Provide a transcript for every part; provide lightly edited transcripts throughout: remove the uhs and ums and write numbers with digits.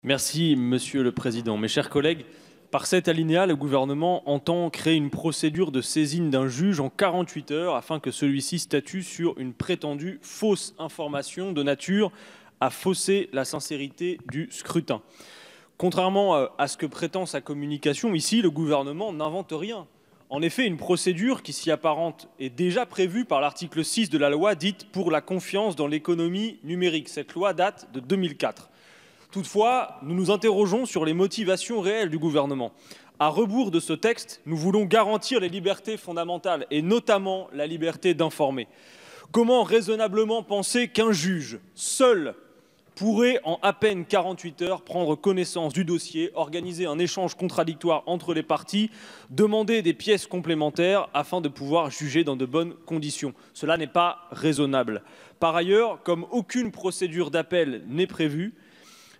Merci, Monsieur le Président. Mes chers collègues, par cet alinéa, le gouvernement entend créer une procédure de saisine d'un juge en 48 heures afin que celui-ci statue sur une prétendue fausse information de nature à fausser la sincérité du scrutin. Contrairement à ce que prétend sa communication, ici, le gouvernement n'invente rien. En effet, une procédure qui s'y apparente est déjà prévue par l'article 6 de la loi dite pour la confiance dans l'économie numérique. Cette loi date de 2004. Toutefois, nous nous interrogeons sur les motivations réelles du gouvernement. À rebours de ce texte, nous voulons garantir les libertés fondamentales et notamment la liberté d'informer. Comment raisonnablement penser qu'un juge, seul, pourrait en à peine 48 heures prendre connaissance du dossier, organiser un échange contradictoire entre les parties, demander des pièces complémentaires afin de pouvoir juger dans de bonnes conditions? Cela n'est pas raisonnable. Par ailleurs, comme aucune procédure d'appel n'est prévue,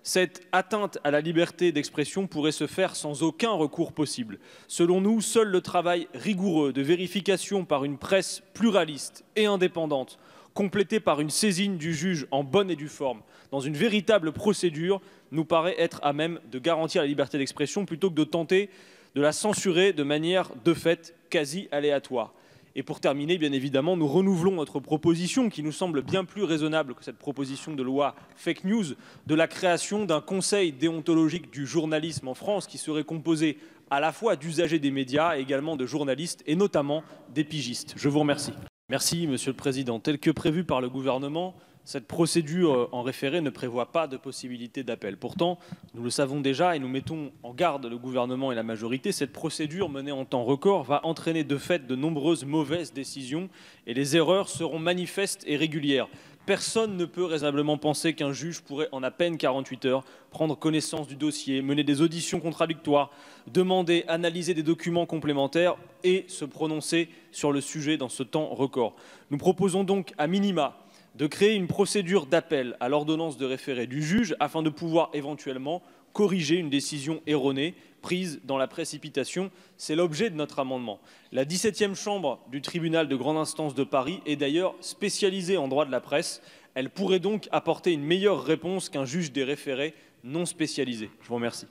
cette atteinte à la liberté d'expression pourrait se faire sans aucun recours possible. Selon nous, seul le travail rigoureux de vérification par une presse pluraliste et indépendante, complétée par une saisine du juge en bonne et due forme, dans une véritable procédure, nous paraît être à même de garantir la liberté d'expression plutôt que de tenter de la censurer de manière de fait quasi aléatoire. Et pour terminer, bien évidemment, nous renouvelons notre proposition qui nous semble bien plus raisonnable que cette proposition de loi fake news de la création d'un conseil déontologique du journalisme en France qui serait composé à la fois d'usagers des médias et également de journalistes et notamment des pigistes. Je vous remercie. Merci, Monsieur le Président. Tel que prévu par le gouvernement, cette procédure en référé ne prévoit pas de possibilité d'appel. Pourtant, nous le savons déjà et nous mettons en garde le gouvernement et la majorité, cette procédure menée en temps record va entraîner de fait de nombreuses mauvaises décisions et les erreurs seront manifestes et régulières. Personne ne peut raisonnablement penser qu'un juge pourrait en à peine 48 heures prendre connaissance du dossier, mener des auditions contradictoires, demander, analyser des documents complémentaires et se prononcer sur le sujet dans ce temps record. Nous proposons donc à minima de créer une procédure d'appel à l'ordonnance de référé du juge afin de pouvoir éventuellement corriger une décision erronée prise dans la précipitation. C'est l'objet de notre amendement. La 17e chambre du tribunal de grande instance de Paris est d'ailleurs spécialisée en droit de la presse. Elle pourrait donc apporter une meilleure réponse qu'un juge des référés non spécialisé. Je vous remercie.